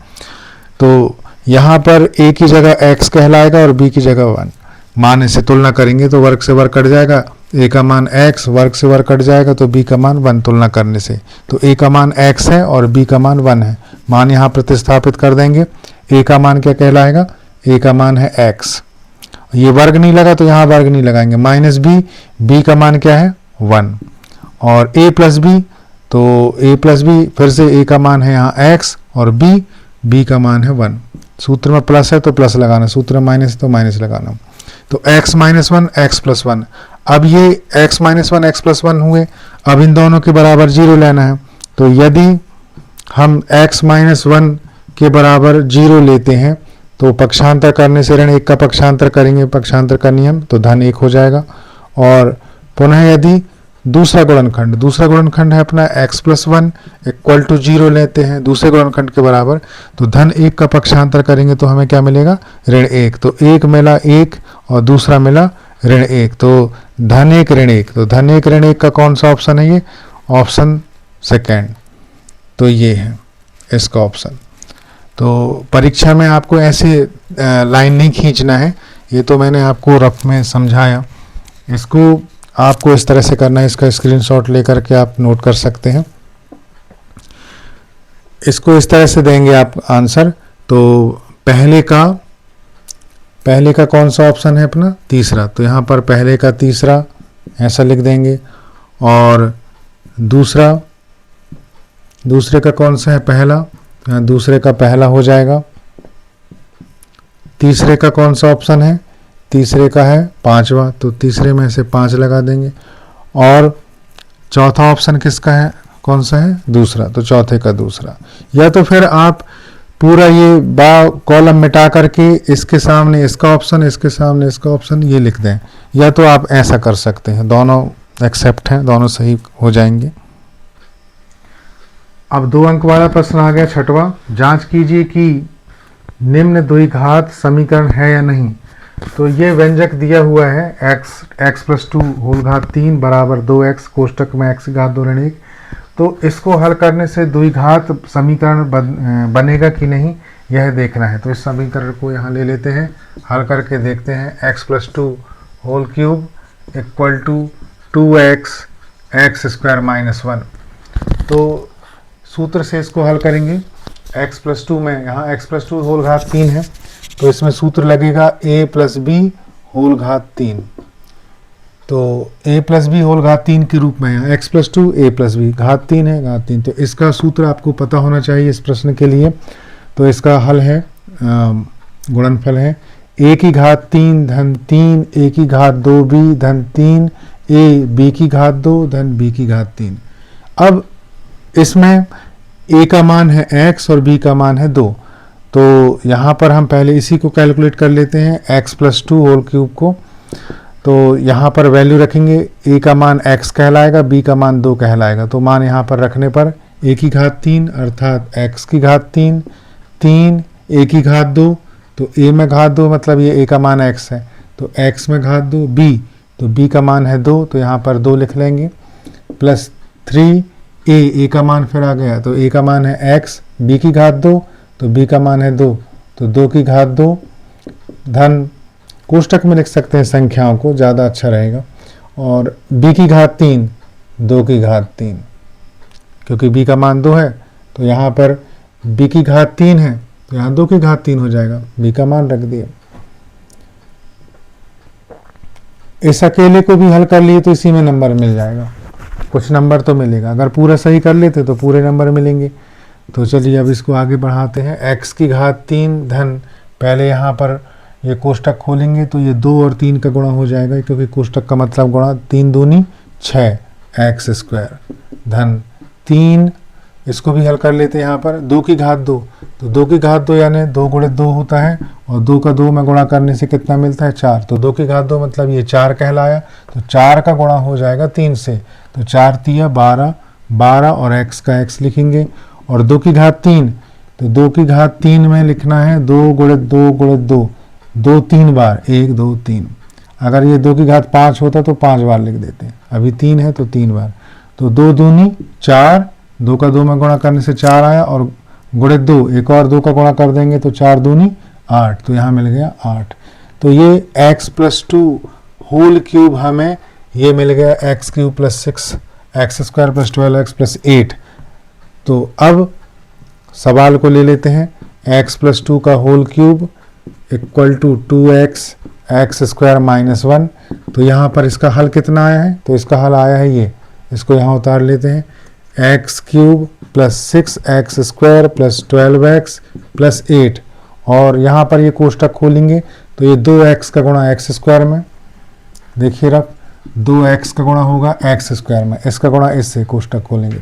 तो यहाँ पर a की जगह x कहलाएगा और b की जगह 1, मान से तुलना करेंगे तो वर्ग से वर्ग कट जाएगा, a का मान x, वर्ग से वर्ग कट जाएगा तो b का मान 1 तुलना करने से। तो a का मान x है और b का मान 1 है, मान यहाँ प्रतिस्थापित कर देंगे। a का मान क्या कहलाएगा, a का मान है x, ये वर्ग नहीं लगा तो यहाँ वर्ग नहीं लगाएंगे, -b, b का मान क्या है 1, और a + b, तो a + b फिर से a का मान है यहाँ x और b का मान है 1। सूत्र में प्लस है तो प्लस लगाना, सूत्र में माइनस है तो माइनस लगाना। तो x - 1 x + 1। अब ये x - 1 x + 1 हुए, अब इन दोनों के बराबर 0 लेना है। तो यदि हम x - 1 के बराबर 0 लेते हैं तो पक्षांतर करने से ऋण 1 का पक्षांतर करेंगे, पक्षांतर का नियम, तो धन 1 हो जाएगा। और पुनः यदि दूसरा गुणनखंड है अपना x + 1 = 0 लेते हैं दूसरे गुणनखंड के बराबर, तो धन 1 का पक्षांतर करेंगे तो हमें क्या मिलेगा, ऋण 1। तो 1 मिला 1 और दूसरा मिला ऋण 1, तो धन 1 ऋण 1। तो धन 1 ऋण 1 का कौन सा ऑप्शन है, ये ऑप्शन सेकेंड। तो ये है इसका ऑप्शन। तो परीक्षा में आपको ऐसे लाइन नहीं खींचना है, ये तो मैंने आपको रफ में समझाया, इसको आपको इस तरह से करना है। इसका स्क्रीनशॉट लेकर के आप नोट कर सकते हैं। इसको इस तरह से देंगे आप आंसर। तो पहले का कौन सा ऑप्शन है अपना, तीसरा, तो यहाँ पर पहले का तीसरा ऐसा लिख देंगे। और दूसरे का कौन सा है, पहला, दूसरे का पहला हो जाएगा। तीसरे का कौन सा ऑप्शन है, तीसरे का है 5वां, तो तीसरे में से 5 लगा देंगे। और चौथा ऑप्शन किसका है, कौन सा है, दूसरा, तो चौथे का दूसरा। या तो फिर आप पूरा ये कॉलम मिटा करके इसके सामने इसका ऑप्शन, इसके सामने इसका ऑप्शन ये लिख दें, या तो आप ऐसा कर सकते हैं, दोनों एक्सेप्ट हैं, दोनों सही हो जाएंगे। अब 2 अंक वाला प्रश्न आ गया 6वां। जांच कीजिए कि निम्न द्विघात समीकरण है या नहीं। तो ये व्यंजक दिया हुआ है x + 2 होल घात 3 बराबर 2x, कोष्टक में x घात 2 ऋण 1। तो इसको हल करने से द्विघात समीकरण बनेगा कि नहीं, यह देखना है। तो इस समीकरण को यहाँ ले लेते हैं, हल करके देखते हैं। x + 2 whole cube = 2x x² - 1। तो सूत्र से इसको हल करेंगे। x + 2 में यहाँ x + 2 होल घात 3 है, तो इसमें सूत्र लगेगा a + b होल घात 3। तो a + b होल घात 3 के रूप में यहाँ x + 2 a + b घात 3 है, घात 3। तो इसका सूत्र आपको पता होना चाहिए इस प्रश्न के लिए। तो इसका हल है, गुणनफल है a की घात 3 धन 3 a की घात 2b धन 3 a b की घात 2 धन b की घात 3। अब इसमें a का मान है x और b का मान है 2। तो यहाँ पर हम पहले इसी को कैलकुलेट कर लेते हैं, x + 2 होल क्यूब को। तो यहाँ पर वैल्यू रखेंगे, a का मान x कहलाएगा, b का मान 2 कहलाएगा। तो मान यहाँ पर रखने पर a की घात 3 अर्थात x की घात 3 3 a की घात 2, तो a में घात 2 मतलब ये a का मान x है, तो x में घात 2 b, तो b का मान है 2, तो यहाँ पर 2 लिख लेंगे, प्लस 3 ए का मान फिर आ गया, तो ए का मान है x, b की घात 2, तो b का मान है 2, तो 2 की घात 2 धन, कोष्टक में लिख सकते हैं संख्याओं को, ज़्यादा अच्छा रहेगा, और b की घात 3, 2 की घात 3, क्योंकि b का मान 2 है तो यहाँ पर b की घात 3 है तो यहाँ 2 की घात 3 हो जाएगा, b का मान रख दिया। इस अकेले को भी हल कर लिए तो इसी में नंबर मिल जाएगा, कुछ नंबर तो मिलेगा, अगर पूरा सही कर लेते तो पूरे नंबर मिलेंगे। तो चलिए अब इसको आगे बढ़ाते हैं। x की घात 3 धन, पहले यहाँ पर ये कोष्टक खोलेंगे तो ये 2 और 3 का गुणा हो जाएगा, क्योंकि कोष्टक का मतलब गुणा, 3 दूनी 6 x स्क्वायर धन 3, इसको भी हल कर लेते हैं। यहाँ पर 2 की घात 2, तो 2 की घात 2 यानी 2 गुणित 2 होता है, और 2 का 2 में गुणा करने से कितना मिलता है 4, तो 2 की घात 2 मतलब ये 4 कहलाया, तो 4 का गुणा हो जाएगा 3 से, तो 4 तिया 12, 12 और x का x लिखेंगे, और 2 की घात 3, तो 2 की घात 3 में लिखना है 2 गुणित 2 गुणित 2, 2 3 बार, 1 2 3, अगर ये 2 की घात 5 होता तो 5 बार लिख देते हैं, अभी 3 है तो 3 बार, तो 2 दूनी 4, 2 का 2 में गुणा करने से 4 आया, और गुणित 2, एक और 2 का गुणा कर देंगे तो 4 दूनी 8, तो यहाँ मिल गया 8। तो ये x प्लस 2 होल क्यूब हमें ये मिल गया x cube plus 6 x square plus 12x plus 8। तो अब सवाल को ले लेते हैं, x प्लस 2 का whole cube equal to 2x x square minus 1, तो यहाँ पर इसका हल कितना आया है, तो इसका हल आया है ये, इसको यहाँ उतार लेते हैं, x cube plus 6x square plus 12x plus 8, और यहाँ पर ये कोष्टक खोलेंगे तो ये 2x का गुणा x स्क्वायर में, देखिए रफ 2x का गुणा होगा x स्क्वायर में, इसका गुणा इससे, कोष्टक खोलेंगे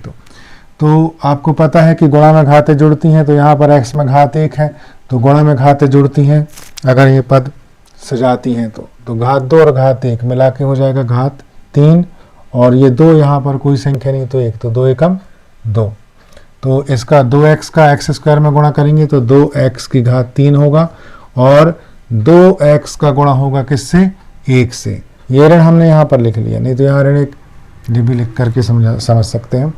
तो आपको पता है कि गुणा में घातें जुड़ती हैं, तो यहाँ पर x में घात 1 है तो गुणा में घातें जुड़ती हैं, अगर ये पद सजाती हैं तो घात 2 और घात 1 मिला के हो जाएगा घात 3, और ये 2 यहाँ पर कोई संख्या नहीं तो 1, तो 2 एकम 2, तो इसका 2x का x स्क्वायर में गुणा करेंगे तो 2x की घात 3 होगा, और 2x का गुणा होगा किससे, 1 से, ये ऋण हमने यहाँ पर लिख लिया, नहीं तो यहाँ ऋण एक भी लिख करके समझ सकते हैं।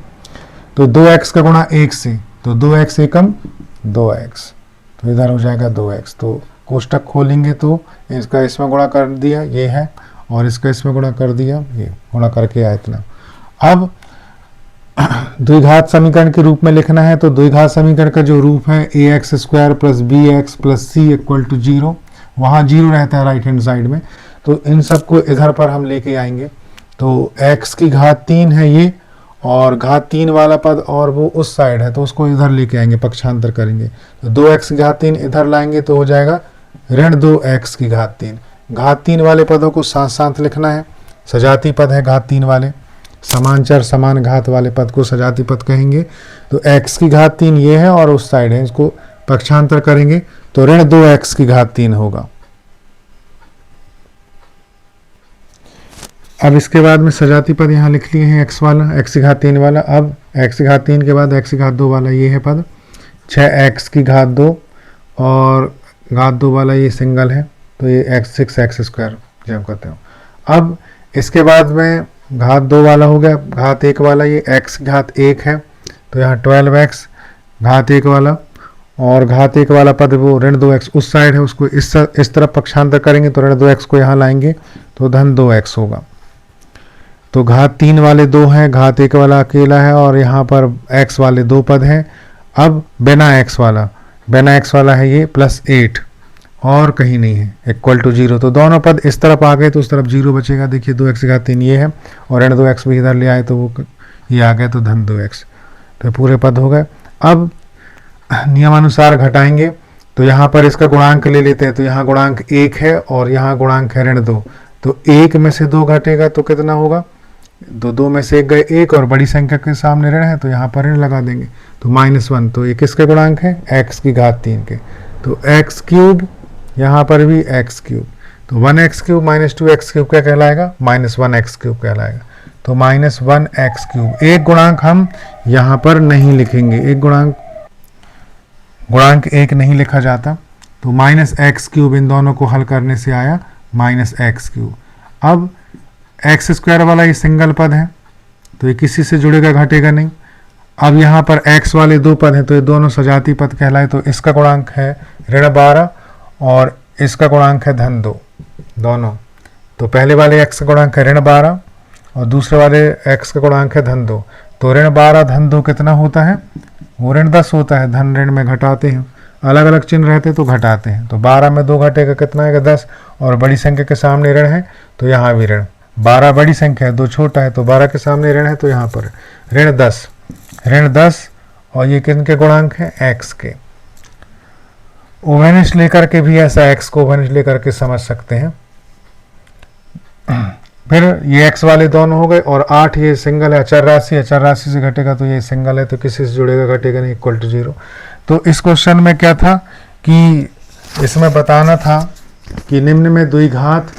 तो 2x का गुणा 1 से, तो 2x एकम 2x, तो इधर हो जाएगा 2x, तो कोष्टक खोलेंगे तो इसका इसमें गुणा कर दिया ये है, और इसका इसमें गुणा कर दिया, ये गुणा करके आया इतना। अब द्विघात समीकरण के रूप में लिखना है, तो द्विघात समीकरण का जो रूप है ax square plus bx plus c equal to 0, वहाँ 0 रहता है राइट हैंड साइड में, तो इन सबको इधर पर हम लेके आएंगे, तो x की घात 3 है ये, और घात 3 वाला पद और वो उस साइड है तो उसको इधर लेके आएंगे, पक्षांतर करेंगे, तो 2x की घात 3 इधर लाएंगे तो हो जाएगा ऋण 2x की घात 3। घात 3 वाले पदों को साथ साथ लिखना है, सजाती पद है घात 3 वाले, समांतर समान घात वाले पद को सजाती पद कहेंगे, तो x की घात 3 ये है और उस साइड है, इसको पक्षांतर करेंगे तो ऋण 2x की घात 3 होगा। अब इसके बाद में सजाती पद यहाँ लिख लिए हैं x वाला, x की घात 3 वाला, अब x की घात 3 के बाद x की घात 2 वाला ये है पद, 6x की घात 2 और घात 2 वाला ये सिंगल है, तो ये 6x स्क्वायर जब कहते हो। अब इसके बाद में घात 2 वाला हो गया, घात 1 वाला ये x घात 1 है, तो यहाँ 12x घात 1 वाला, और घात 1 वाला पद वो ऋण 2x उस साइड है, उसको इस तरफ पक्षांतर करेंगे तो ऋण 2x को यहाँ लाएंगे तो धन 2x होगा। तो घात 3 वाले 2 हैं, घात 1 वाला अकेला है, और यहाँ पर x वाले 2 पद हैं। अब बिना x वाला है ये प्लस 8, और कहीं नहीं है, इक्वल टू 0, तो दोनों पद इस तरफ आ गए तो उस तरफ 0 बचेगा, देखिए 2x की घात 3 ये है और ऋण 2x भी इधर ले आए तो वो ये आ गया, तो धन 2x, तो पूरे पद हो गए। अब नियमानुसार घटाएंगे तो यहाँ पर इसका गुणांक ले लेते हैं, तो यहाँ गुणांक 1 है और यहाँ गुणांक है ऋण 2, तो 1 में से 2 घटेगा तो कितना होगा, 2 में से 1 गए 1, और बड़ी संख्या के सामने ऋण है तो यहाँ पर ऋण लगा देंगे, तो -1, तो ये किसके गुणांक है, x की घात 3 के, तो x क्यूब, यहाँ पर भी x क्यूब, तो 1x cube minus 2x cube क्या कहलाएगा, -1x क्यूब कहलाएगा, तो -1x क्यूब। एक गुणांक हम यहाँ पर नहीं लिखेंगे, एक गुणांक 1 नहीं लिखा जाता, तो -x क्यूब इन दोनों को हल करने से आया -x क्यूब। अब x स्क्वायर वाला ये सिंगल पद है तो ये किसी से जुड़ेगा, घटेगा नहीं, अब यहाँ पर x वाले दो पद हैं तो ये दोनों सजाती पद कहलाए, तो इसका गुणांक है -12 और इसका गुणांक है -2 दोनों। तो पहले वाले x का गुणांक है -12 और दूसरे वाले x का गुणांक है -2। तो -12 -2 कितना होता है? वो -10 होता है। धन ऋण में घटाते हैं, अलग अलग चिन्ह रहते तो घटाते हैं। तो 12 में 2 घटेगा कितना आएगा? 10। और बड़ी संख्या के सामने ऋण है तो यहाँ भी ऋण। 12 बड़ी संख्या है, 2 छोटा है, तो 12 के सामने ऋण है तो यहाँ पर ऋण 10 और ये किनके गुणांक है? x के। ओवेनिश लेकर के भी ऐसा x को ओवेनिश लेकर के समझ सकते हैं। फिर ये x वाले दोनों हो गए और 8 ये सिंगल है, अचर राशि, अचर राशि से घटेगा तो ये सिंगल है तो किसी से जुड़ेगा घटेगा नहीं, इक्वल टू 0। तो इस क्वेश्चन में क्या था कि इसमें बताना था कि निम्न में द्विघात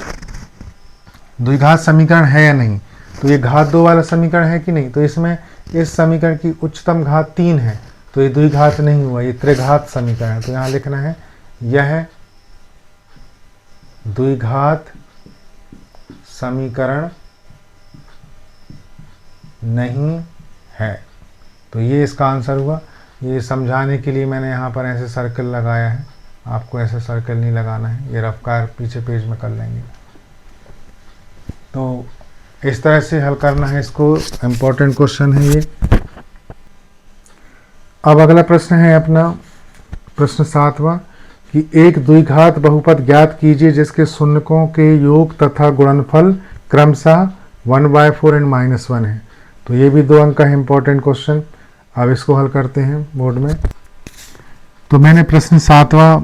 समीकरण है या नहीं। तो ये घात 2 वाला समीकरण है कि नहीं? तो इसमें इस समीकरण की उच्चतम घात 3 है तो ये द्विघात नहीं हुआ, ये त्रिघात समीकरण है। तो यहाँ लिखना है यह द्विघात समीकरण नहीं है। तो ये इसका आंसर हुआ। ये समझाने के लिए मैंने यहाँ पर ऐसे सर्कल लगाया है, आपको ऐसे सर्कल नहीं लगाना है, ये रफ्कार पीछे पेज में कर लेंगे। तो इस तरह से हल करना है इसको, इम्पोर्टेंट क्वेश्चन है ये। अब अगला प्रश्न है अपना प्रश्न 7वां कि एक द्विघात बहुपद ज्ञात कीजिए जिसके शून्यकों के योग तथा गुणनफल क्रमशः 1/4 एंड -1 है। तो ये भी 2 अंक का है इम्पोर्टेंट क्वेश्चन। अब इसको हल करते हैं बोर्ड में। तो मैंने प्रश्न 7वां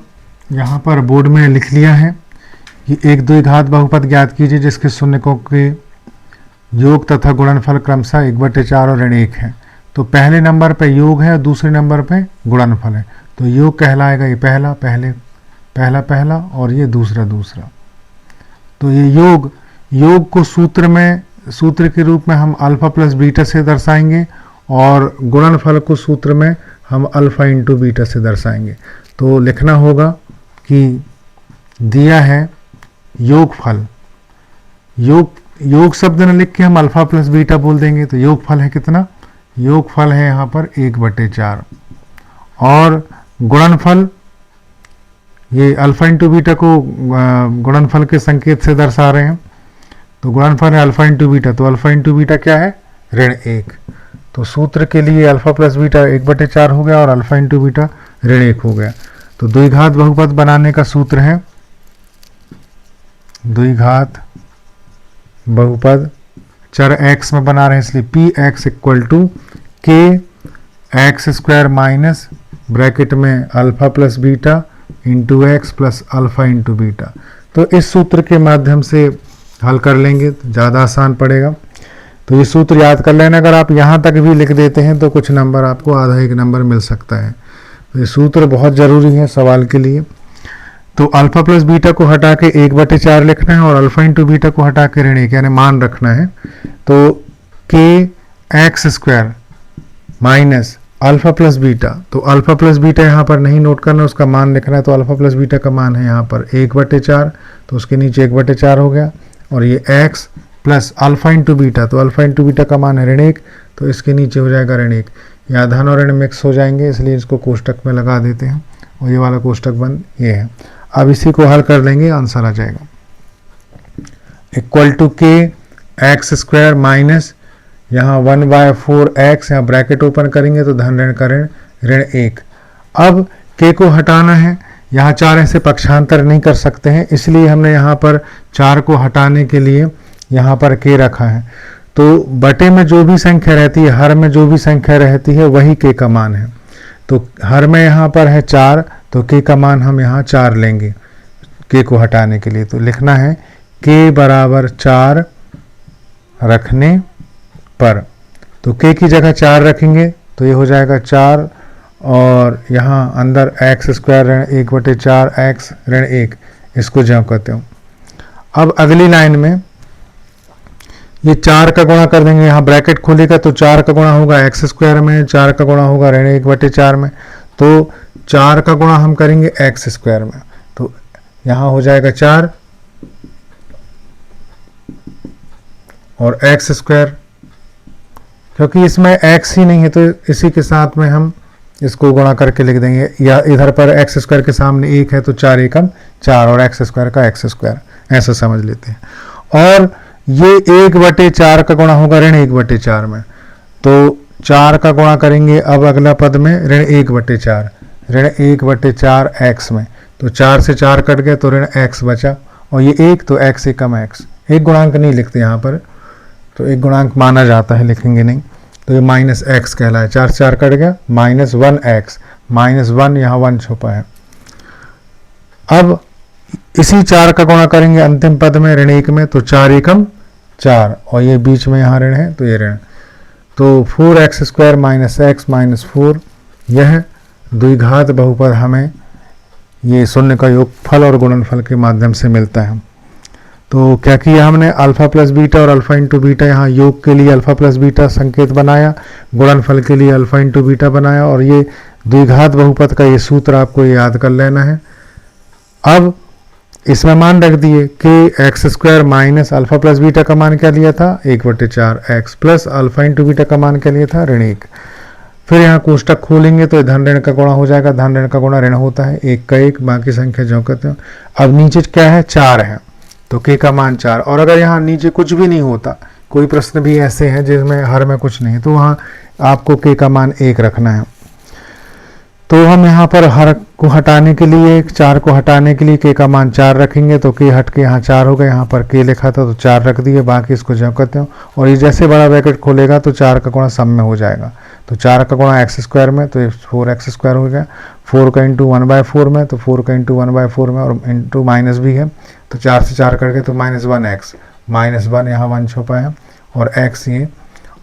यहाँ पर बोर्ड में लिख लिया है कि एक द्विघात बहुपद ज्ञात कीजिए जिसके शून्यकों के योग तथा गुणनफल क्रमशः 1/4 और ऋण 1 है। तो पहले नंबर पे योग है और दूसरे नंबर पे गुणनफल है। तो योग कहलाएगा ये पहला और ये दूसरा। तो ये योग को सूत्र के रूप में हम अल्फा प्लस बीटा से दर्शाएंगे और गुणनफल को सूत्र में हम अल्फा इंटू बीटा से दर्शाएंगे। तो लिखना होगा कि दिया है योगफल, योग शब्द न लिख के हम अल्फा प्लस बीटा बोल देंगे। तो योगफल है कितना? योगफल है यहाँ पर 1/4 और गुणनफल ये अल्फा इंटू बीटा को गुणनफल के संकेत से दर्शा रहे हैं। तो गुणनफल है अल्फा इंटू बीटा, तो अल्फा इंटू बीटा क्या है? ऋण 1। तो सूत्र के लिए अल्फा प्लस बीटा 1/4 हो गया और अल्फा इंटू बीटा ऋण 1 हो गया। तो द्विघात बहुपद बनाने का सूत्र है द्विघात बहुपद चर x में बना रहे हैं इसलिए px = kx² माइनस ब्रैकेट में alpha plus beta into x plus alpha into beta. तो इस सूत्र के माध्यम से हल कर लेंगे तो ज़्यादा आसान पड़ेगा। तो ये सूत्र याद कर लेना। अगर आप यहाँ तक भी लिख देते हैं तो कुछ नंबर आपको आधा 1 नंबर मिल सकता है। तो ये सूत्र बहुत ज़रूरी है सवाल के लिए। तो अल्फा प्लस बीटा को हटा के 1/4 लिखना है और अल्फा इंटू बीटा को हटा के ऋण 1 यानी मान रखना है। तो kx² minus alpha plus beta, तो अल्फा प्लस बीटा यहाँ पर नहीं नोट करना, उसका मान लिखना है। तो अल्फा प्लस बीटा का मान है यहाँ पर 1/4, तो उसके नीचे 1/4 हो गया। और ये x plus alpha into beta, तो अल्फा इंटू बीटा का मान है ऋण 1, तो इसके नीचे हो जाएगा ऋण 1। यहाँ धन और ऋण मिक्स हो जाएंगे इसलिए इसको कोष्टक में लगा देते हैं और ये वाला कोष्टक बंद ये है। अब इसी को हल कर लेंगे, आंसर आ जाएगा = kx² माइनस यहाँ 1/4x, यहाँ ब्रैकेट ओपन करेंगे तो धन ऋण का ऋण 1। अब k को हटाना है, यहाँ 4 ऐसे पक्षांतर नहीं कर सकते हैं इसलिए हमने यहाँ पर 4 को हटाने के लिए यहाँ पर k रखा है। तो बटे में जो भी संख्या रहती है, हर में जो भी संख्या रहती है वही k का मान है। तो हर में यहाँ पर है 4, तो k का मान हम यहाँ 4 लेंगे k को हटाने के लिए। तो लिखना है k बराबर 4 रखने पर, तो k की जगह 4 रखेंगे तो ये हो जाएगा 4 और यहाँ अंदर x² ऋण 1/4x ऋण 1, इसको ज्यों करते हो। अब अगली लाइन में ये 4 का गुणा कर देंगे, यहाँ ब्रैकेट खोलेगा तो 4 का गुणा होगा x² में, 4 का गुणा होगा ऋण 1/4 में। तो 4 का गुणा हम करेंगे x² में, तो यहाँ हो जाएगा 4 और x² क्योंकि इसमें x ही नहीं है तो इसी के साथ में हम इसको गुणा करके लिख देंगे, या इधर पर एक्स स्क्वायर के सामने 1 है तो 4 एकम 4 और एक्स स्क्वायर का एक्स स्क्वायर, ऐसा समझ लेते हैं। और ये 1/4 का गुणा होगा ऋण 1/4 में, तो 4 का गुणा करेंगे अब अगला पद में ऋण 1/4, ऋण 1/4 एक्स में, तो 4 से 4 कट गए तो ऋण एक्स बचा, और ये 1 तो एक्स एकम एक्स, एक गुणांक नहीं लिखते यहाँ पर, तो एक गुणांक माना जाता है, लिखेंगे नहीं, तो ये माइनस एक्स कहलाए, 4 से 4 कट गया, -1x, -1 यहाँ 1 छुपा है। अब इसी 4 का गुणा करेंगे अंतिम पद में ऋण 1 में, तो 4 एकम 4, और ये बीच में यहाँ ऋण है तो ये ऋण, तो 4x² - x - 4, यह द्विघात बहुपद हमें ये शून्य का योगफल और गुणनफल के माध्यम से मिलता है। तो क्या किया हमने, अल्फा प्लस बीटा और अल्फा इंटू बीटा, यहाँ योग के लिए अल्फा प्लस बीटा संकेत बनाया, गुणनफल के लिए अल्फा इंटू बीटा बनाया, और ये द्विघात बहुपद का ये सूत्र आपको याद कर लेना है। अब इसमें मान रख दिए कि x² minus alpha plus beta का मान क्या लिया था 1/4 x, plus alpha into beta का मान क्या लिया था ऋण 1। फिर यहाँ कोष्टक खोलेंगे तो धन ऋण का गुणा हो जाएगा, धन ऋण का गुणा ऋण होता है, 1 का 1, बाकी संख्या जो कहते हैं। अब नीचे क्या है 4 है, तो k का मान 4, और अगर यहाँ नीचे कुछ भी नहीं होता, कोई प्रश्न भी ऐसे हैं जिसमें हर में कुछ नहीं है, तो वहाँ आपको k का मान 1 रखना है। तो हम यहाँ पर हर को हटाने के लिए 4 को हटाने के लिए k का मान 4 रखेंगे, तो k हट के यहाँ 4 हो गया, यहाँ पर k लिखा था तो 4 रख दिए, बाकी इसको जो करते हो, और ये जैसे बड़ा ब्रैकेट खोलेगा तो 4 का गुणा सम में हो जाएगा, तो 4 का गुणा x² में तो 4x² हो गया, 4 का इंटू 1/4 में तो 4 का इंटू 1/4 में, और इंटू माइनस भी है, तो 4 से 4 करके तो -1x, -1 यहाँ 1 छुपा है, और x ये,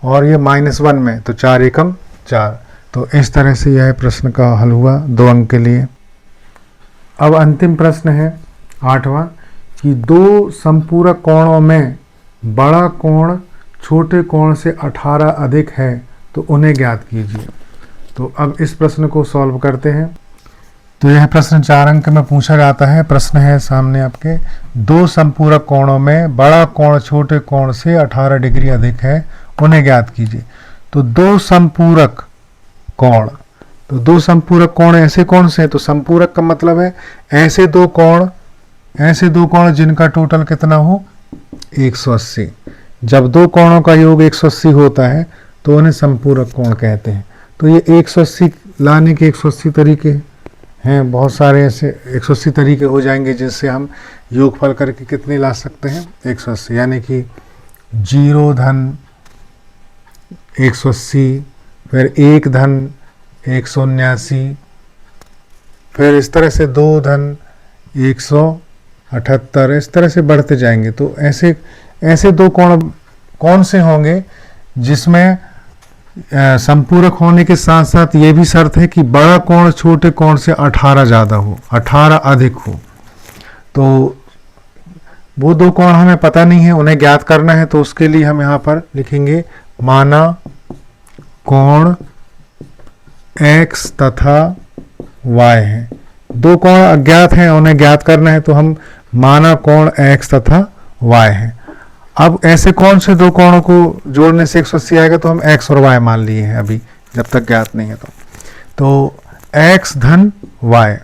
और ये -1 में तो 4 एकम 4। तो इस तरह से यह प्रश्न का हल हुआ 2 अंक के लिए। अब अंतिम प्रश्न है 8वां, कि 2 संपूरक कोणों में बड़ा कोण छोटे कोण से 18 अधिक है तो उन्हें ज्ञात कीजिए। तो अब इस प्रश्न को सॉल्व करते हैं। तो यह प्रश्न 4 अंक में पूछा जाता है। प्रश्न है सामने आपके, 2 संपूरक कोणों में बड़ा कोण छोटे कोण से 18 डिग्री अधिक है, उन्हें ज्ञात कीजिए। तो 2 संपूरक कोण, तो 2 संपूरक कोण ऐसे कौन से हैं, तो संपूरक का मतलब है ऐसे दो कोण जिनका टोटल कितना हो 180। जब 2 कोणों का योग 180 होता है तो उन्हें संपूरक कोण कहते हैं। तो ये 180 लाने के 180 तरीके हैं, बहुत सारे ऐसे 180 तरीके हो जाएंगे जिससे हम योगफल करके कितने ला सकते हैं 180, यानी कि 0 धन 180, फिर 1 धन 179, फिर इस तरह से 2 धन 178, इस तरह से बढ़ते जाएंगे। तो ऐसे 2 कोण कौन से होंगे जिसमें संपूरक होने के साथ साथ ये भी शर्त है कि बड़ा कोण छोटे कोण से 18 ज़्यादा हो, 18 अधिक हो। तो वो 2 कोण हमें पता नहीं है, उन्हें ज्ञात करना है। तो उसके लिए हम यहाँ पर लिखेंगे माना कोण x तथा y है। 2 कोण अज्ञात हैं, उन्हें ज्ञात करना है, तो हम माना कोण x तथा y है। अब ऐसे कौन से 2 कोणों को जोड़ने से 180 आएगा, तो हम x और y मान लिए हैं अभी, जब तक ज्ञात नहीं है। तो x धन y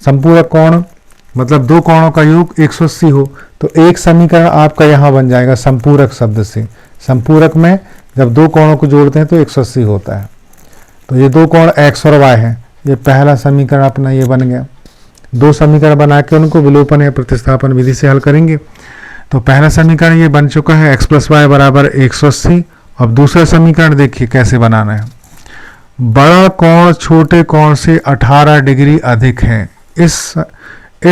संपूरक कोण मतलब 2 कोणों का योग 180 हो, तो एक समीकरण आपका यहाँ बन जाएगा संपूरक शब्द से। संपूरक में जब 2 कोणों को जोड़ते हैं तो 180 होता है। तो ये 2 कोण x और y है, ये पहला समीकरण अपना ये बन गया। 2 समीकरण बना के उनको विलोपन या प्रतिस्थापन विधि से हल करेंगे। तो पहला समीकरण ये बन चुका है x + y बराबर 180। अब दूसरा समीकरण देखिए कैसे बनाना है। बड़ा कोण छोटे कोण से 18 डिग्री अधिक है, इस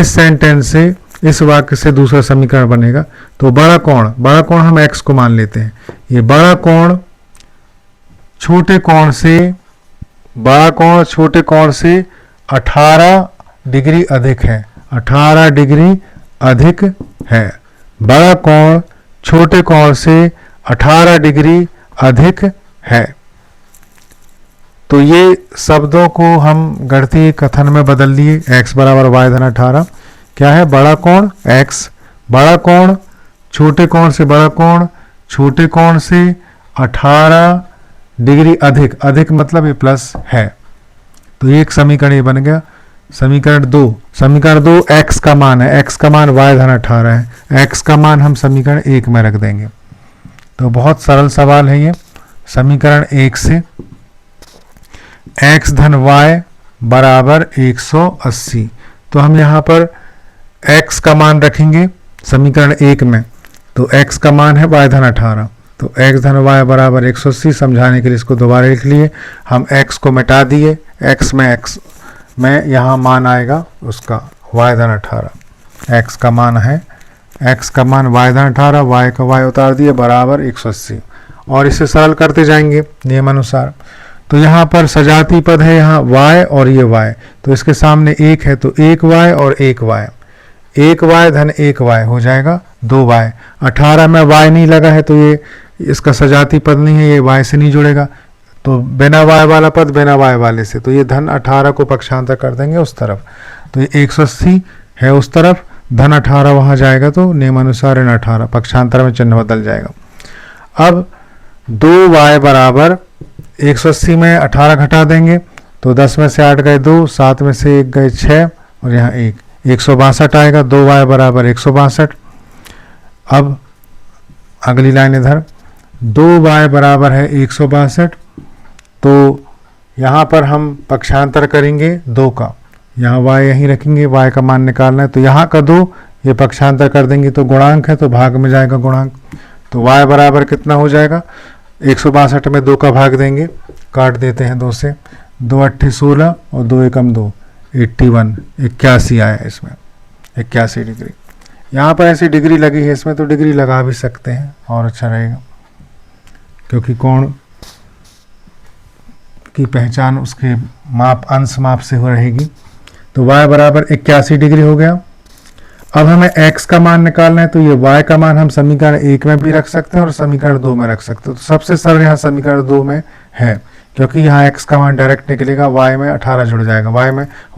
सेंटेंस से, इस वाक्य से दूसरा समीकरण बनेगा। तो बड़ा कोण हम x को मान लेते हैं। ये बड़ा कोण छोटे कोण से 18 डिग्री अधिक है, 18 डिग्री अधिक है। बड़ा कोण छोटे कोण से 18 डिग्री अधिक है। तो ये शब्दों को हम गणितीय कथन में बदल लिए। x बराबर y धन 18 क्या है, बड़ा कोण x, बड़ा कोण छोटे कोण से बड़ा कोण छोटे कोण से 18 डिग्री अधिक, अधिक मतलब ये प्लस है। तो ये एक समीकरण ये बन गया। समीकरण 2 x का मान है, x का मान y धन 18 है, x का मान हम समीकरण 1 में रख देंगे। तो बहुत सरल सवाल है ये। समीकरण 1 से x धन y बराबर 180। तो हम यहाँ पर x का मान रखेंगे समीकरण 1 में, तो x का मान है y धन 18, तो x धन y बराबर 180। समझाने के लिए इसको दोबारा लिख लिए। हम x को मिटा दिए, x में यहाँ मान आएगा उसका y धन 18। x का मान है, x का मान y धन 18, y का y उतार दिए बराबर 180, और इसे सरल करते जाएंगे नियम अनुसार। तो यहाँ पर सजाती पद है यहाँ y और ये y, तो इसके सामने 1 है तो 1y और 1y, 1y धन 1y हो जाएगा 2y। 18 में y नहीं लगा है तो ये इसका सजाती पद नहीं है, ये y से नहीं जुड़ेगा, तो बिना y वाला पद बिना y वाले से, तो ये धन 18 को पक्षांतर कर देंगे उस तरफ, तो ये 180 है उस तरफ, धन 18 वहाँ जाएगा, तो नियम अनुसार इन 18 पक्षांतर में चिन्ह बदल जाएगा। अब 2y बराबर 180 में 18 घटा देंगे तो 10 में से 8 गए 2, 7 में से 1 गए 6 और यहाँ 1, 162 आएगा। 2y बराबर 162। अब अगली लाइन इधर 2y बराबर है 162, तो यहाँ पर हम पक्षांतर करेंगे 2 का, यहाँ y यहीं रखेंगे, y का मान निकालना है, तो यहाँ का 2 ये पक्षांतर कर देंगे तो गुणांक है तो भाग में जाएगा गुणांक, तो y बराबर कितना हो जाएगा 162 में 2 का भाग देंगे, काट देते हैं 2 से, 2 8 16 और 2 एकम 2 81, 81 आया इसमें 81 डिग्री। यहाँ पर ऐसी डिग्री लगी है इसमें, तो डिग्री लगा भी सकते हैं और अच्छा रहेगा, क्योंकि कोण की पहचान उसके माप अंश माप से हो रहेगी। तो y बराबर 81 डिग्री हो गया। अब हमें x का मान निकालना है, तो ये y का मान हम समीकरण 1 में भी रख सकते हैं और समीकरण 2 में रख सकते हैं। तो सबसे सरल यहाँ समीकरण 2 में है, क्योंकि यहाँ x का मान डायरेक्ट निकलेगा, y में 18 जुड़ जाएगा,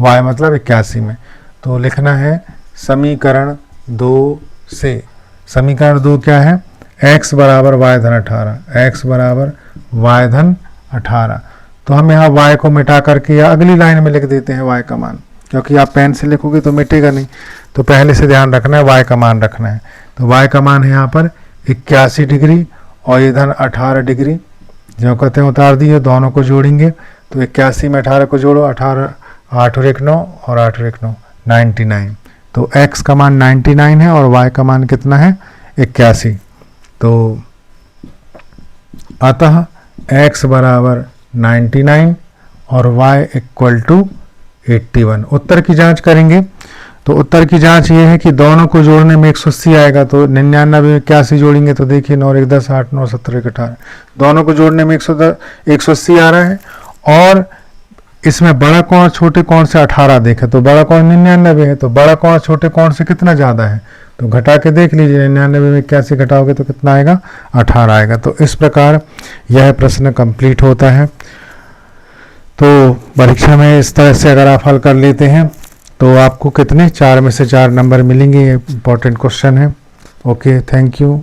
y मतलब 81 में। तो लिखना है समीकरण 2 से, समीकरण 2 क्या है, x बराबर y धन 18, x बराबर y धन 18। तो हम यहाँ y को मिटा करके या अगली लाइन में लिख देते हैं y का मान, क्योंकि आप पेन से लिखोगे तो मिटेगा नहीं, तो पहले से ध्यान रखना है y का मान रखना है। तो y का मान है यहाँ पर 81 डिग्री और ये धन 18 डिग्री, जो कहते हैं उतार दिए, दोनों को जोड़ेंगे तो 81 में 18 को जोड़ो, 18 8 और 1 9 और 8 और 1 9 99। तो x का मान 99 है और y का मान कितना है 81। तो अतः x बराबर 99 और y इक्वल टू 81। उत्तर की जांच करेंगे, तो उत्तर की जांच ये है कि दोनों को जोड़ने में 180 आएगा, तो 99 में 81 जोड़ेंगे तो देखिए 9 1 10 8 9 17 1 18, दोनों को जोड़ने में 180 आ रहा है। और इसमें बड़ा कोण छोटे कोण से 18 देखे तो बड़ा कोण 99 है, तो बड़ा कोण छोटे कोण से कितना ज़्यादा है, तो घटा के देख लीजिए, 99 में 81 घटाओगे तो कितना आएगा 18 आएगा। तो इस प्रकार यह प्रश्न कंप्लीट होता है। तो परीक्षा में इस तरह से अगर आप हल कर लेते हैं तो आपको कितने 4 में से 4 नंबर मिलेंगे, ये इंपॉर्टेंट क्वेश्चन है। Okay, thank you.